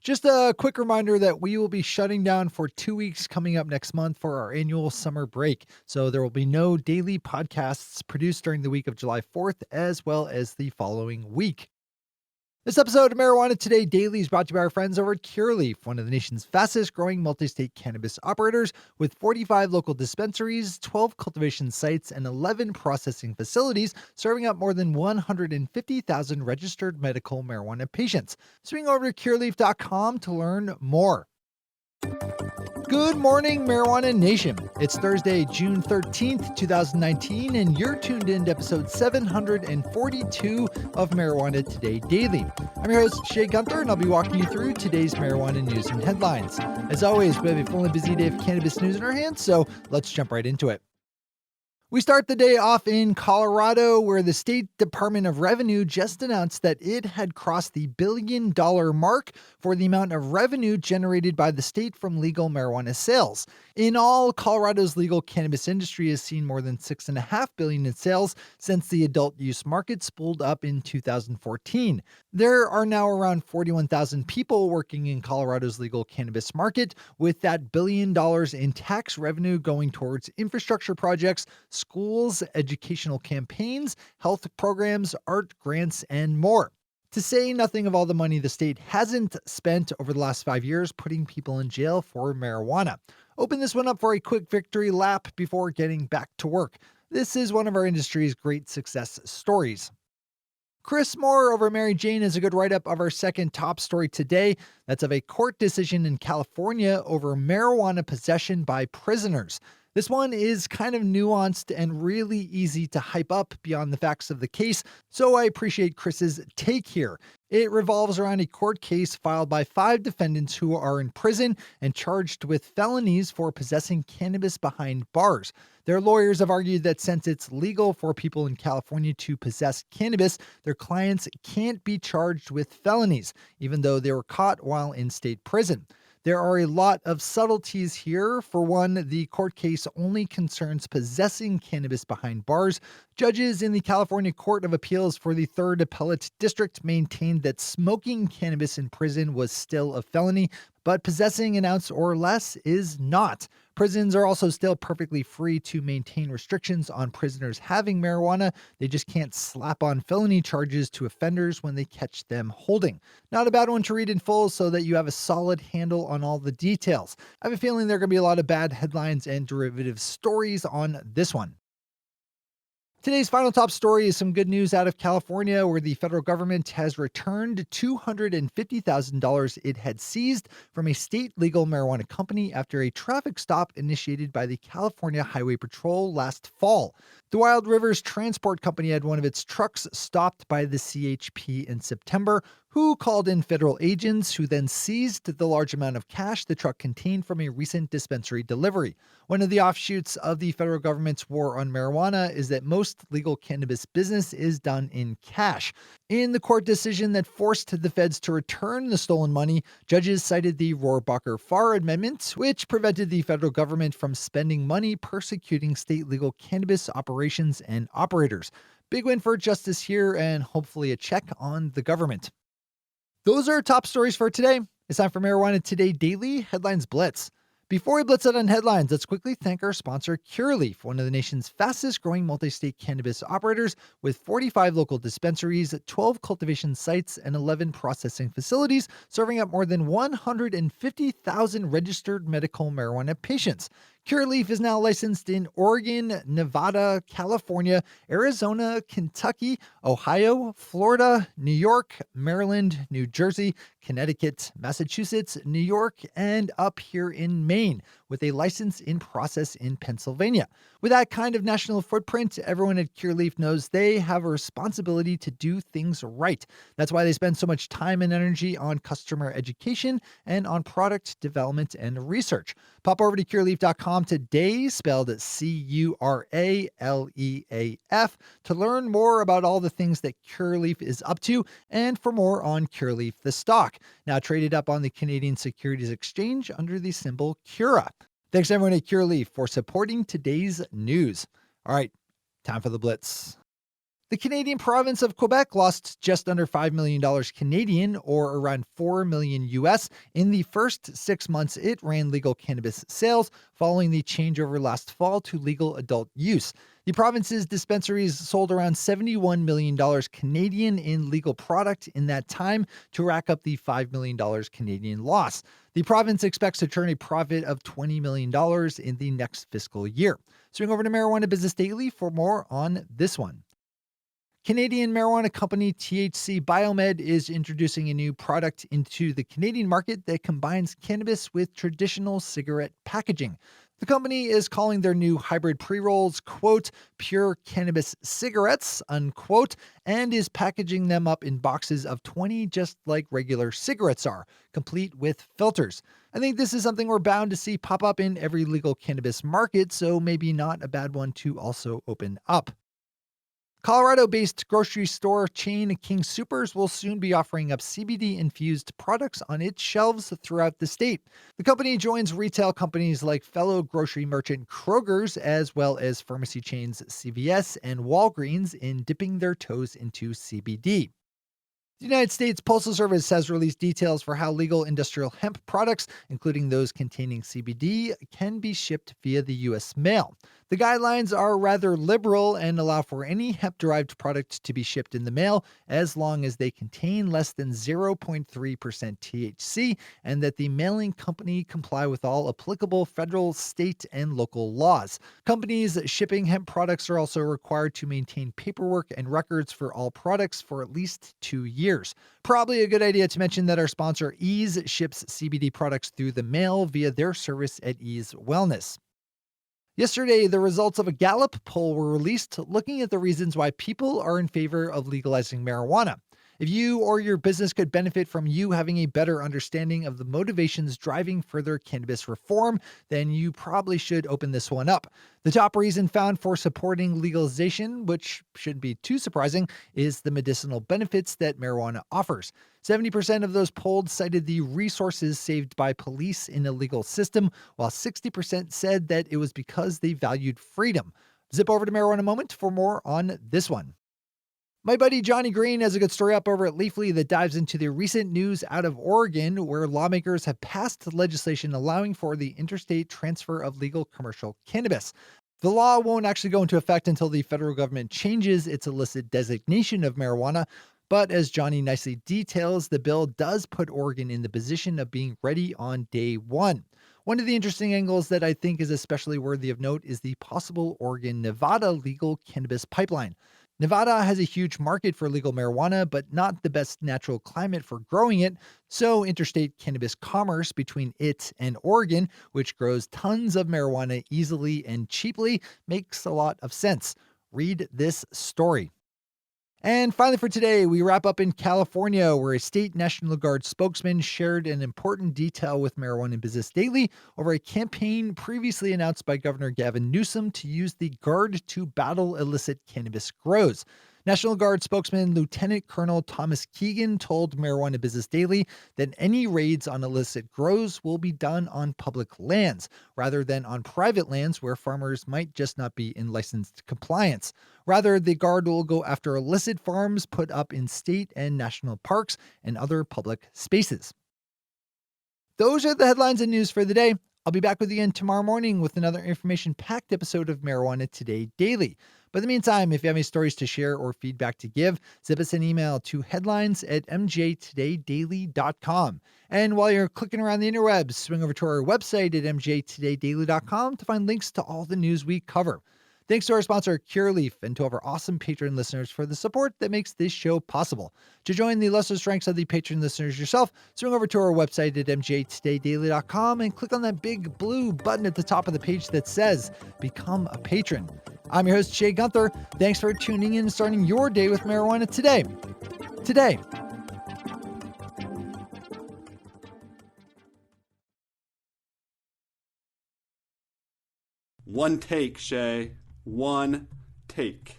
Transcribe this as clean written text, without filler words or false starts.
Just a quick reminder that we will be shutting down for 2 weeks coming up next month for our annual summer break. So there will be no daily podcasts produced during the week of July 4th, as well as the following week. This episode of Marijuana Today Daily is brought to you by our friends over at Curaleaf, one of the nation's fastest growing multi-state cannabis operators with 45 local dispensaries, 12 cultivation sites, and 11 processing facilities serving up more than 150,000 registered medical marijuana patients. Swing over to cureleaf.com to learn more. Good morning, Marijuana Nation. It's Thursday, June 13th, 2019, and you're tuned in to episode 742 of Marijuana Today Daily. I'm your host, Shay Gunther, and I'll be walking you through today's marijuana news and headlines. As always, we have a full and busy day of cannabis news in our hands, so let's jump right into it. We start the day off in Colorado, where the State Department of Revenue just announced that it had crossed the $1 billion mark for the amount of revenue generated by the state from legal marijuana sales. In all, Colorado's legal cannabis industry has seen more than $6.5 billion in sales since the adult use market spooled up in 2014. There are now around 41,000 people working in Colorado's legal cannabis market, with that $1 billion in tax revenue going towards infrastructure projects, schools, educational campaigns, health programs, art grants, and more. To say nothing of all the money the state hasn't spent over the last 5 years putting people in jail for marijuana. Open this one up for a quick victory lap before getting back to work. This is one of our industry's great success stories. Chris Moore over Mary Jane is a good write-up of our second top story today. That's of a court decision in California over marijuana possession by prisoners. This one is kind of nuanced and really easy to hype up beyond the facts of the case, so I appreciate Chris's take here. It revolves around a court case filed by 5 defendants who are in prison and charged with felonies for possessing cannabis behind bars. Their lawyers have argued that since it's legal for people in California to possess cannabis, their clients can't be charged with felonies, even though they were caught while in state prison. There are a lot of subtleties here. For one, the court case only concerns possessing cannabis behind bars. Judges in the California Court of Appeals for the 3rd Appellate District maintained that smoking cannabis in prison was still a felony, but possessing an ounce or less is not. Prisons are also still perfectly free to maintain restrictions on prisoners having marijuana. They just can't slap on felony charges to offenders when they catch them holding. Not a bad one to read in full so that you have a solid handle on all the details. I have a feeling there are going to be a lot of bad headlines and derivative stories on this one. Today's final top story is some good news out of California, where the federal government has returned $250,000 it had seized from a state legal marijuana company after a traffic stop initiated by the California Highway Patrol last fall. The Wild Rivers Transport Company had one of its trucks stopped by the CHP in September, who called in federal agents who then seized the large amount of cash the truck contained from a recent dispensary delivery. One of the offshoots of the federal government's war on marijuana is that most legal cannabis business is done in cash. In the court decision that forced the feds to return the stolen money, judges cited the Rohrabacher-Farr Amendment, which prevented the federal government from spending money persecuting state legal cannabis operations and operators. Big win for justice here, and hopefully a check on the government. Those are our top stories for today. It's time for Marijuana Today Daily Headlines Blitz. Before we blitz out on headlines, let's quickly thank our sponsor, Curaleaf, one of the nation's fastest growing multi-state cannabis operators with 45 local dispensaries, 12 cultivation sites, and 11 processing facilities, serving up more than 150,000 registered medical marijuana patients. Curaleaf is now licensed in Oregon, Nevada, California, Arizona, Kentucky, Ohio, Florida, New York, Maryland, New Jersey, Connecticut, Massachusetts, New York, and up here in Maine, with a license in process in Pennsylvania. With that kind of national footprint, everyone at Curaleaf knows they have a responsibility to do things right. That's why they spend so much time and energy on customer education and on product development and research. Pop over to curaleaf.com today, spelled Curaleaf, to learn more about all the things that Curaleaf is up to and for more on Curaleaf the stock, now traded up on the Canadian Securities Exchange under the symbol CURA. Thanks everyone at Curaleaf for supporting today's news. All right, time for the Blitz. The Canadian province of Quebec lost just under $5 million Canadian, or around $4 million US, in the first 6 months it ran legal cannabis sales following the changeover last fall to legal adult use. The province's dispensaries sold around $71 million Canadian in legal product in that time to rack up the $5 million Canadian loss. The province expects to turn a profit of $20 million in the next fiscal year. Swing over to Marijuana Business Daily for more on this one. Canadian marijuana company THC Biomed is introducing a new product into the Canadian market that combines cannabis with traditional cigarette packaging. The company is calling their new hybrid pre-rolls, quote, pure cannabis cigarettes, unquote, and is packaging them up in boxes of 20 just like regular cigarettes are, complete with filters. I think this is something we're bound to see pop up in every legal cannabis market, so maybe not a bad one to also open up. Colorado-based grocery store chain King Soopers will soon be offering up CBD-infused products on its shelves throughout the state. The company joins retail companies like fellow grocery merchant Kroger's, as well as pharmacy chains CVS and Walgreens, in dipping their toes into CBD. The United States Postal Service has released details for how legal industrial hemp products, including those containing CBD, can be shipped via the U.S. mail. The guidelines are rather liberal and allow for any hemp-derived product to be shipped in the mail as long as they contain less than 0.3% THC and that the mailing company comply with all applicable federal, state, and local laws. Companies shipping hemp products are also required to maintain paperwork and records for all products for at least 2 years. Probably a good idea to mention that our sponsor Ease ships CBD products through the mail via their service at Ease Wellness. Yesterday, the results of a Gallup poll were released looking at the reasons why people are in favor of legalizing marijuana. If you or your business could benefit from you having a better understanding of the motivations driving further cannabis reform, then you probably should open this one up. The top reason found for supporting legalization, which shouldn't be too surprising, is the medicinal benefits that marijuana offers. 70% of those polled cited the resources saved by police in a legal system, while 60% said that it was because they valued freedom. Zip over to Marijuana Moment for more on this one. My buddy Johnny Green has a good story up over at Leafly that dives into the recent news out of Oregon, where lawmakers have passed legislation allowing for the interstate transfer of legal commercial cannabis. The law won't actually go into effect until the federal government changes its illicit designation of marijuana, but as Johnny nicely details, the bill does put Oregon in the position of being ready on day one. One of the interesting angles that I think is especially worthy of note is the possible Oregon-Nevada legal cannabis pipeline. Nevada has a huge market for legal marijuana, but not the best natural climate for growing it, so interstate cannabis commerce between it and Oregon, which grows tons of marijuana easily and cheaply, makes a lot of sense. Read this story. And finally for today, we wrap up in California, where a state National Guard spokesman shared an important detail with Marijuana Business Daily over a campaign previously announced by Governor Gavin Newsom to use the Guard to battle illicit cannabis grows. National Guard spokesman Lieutenant Colonel Thomas Keegan told Marijuana Business Daily that any raids on illicit grows will be done on public lands, rather than on private lands where farmers might just not be in licensed compliance. Rather, the Guard will go after illicit farms put up in state and national parks and other public spaces. Those are the headlines and news for the day. I'll be back with you again tomorrow morning with another information-packed episode of Marijuana Today Daily. But in the meantime, if you have any stories to share or feedback to give, zip us an email to headlines@mjtodaydaily.com. And while you're clicking around the interwebs, swing over to our website at mjtodaydaily.com to find links to all the news we cover. Thanks to our sponsor, Cureleaf, and to our awesome Patreon listeners for the support that makes this show possible. To join the illustrious ranks of the Patreon listeners yourself, swing over to our website at mjtodaydaily.com and click on that big blue button at the top of the page that says Become a Patron. I'm your host, Jay Gunther. Thanks for tuning in and starting your day with marijuana today. One take, Shay. One take.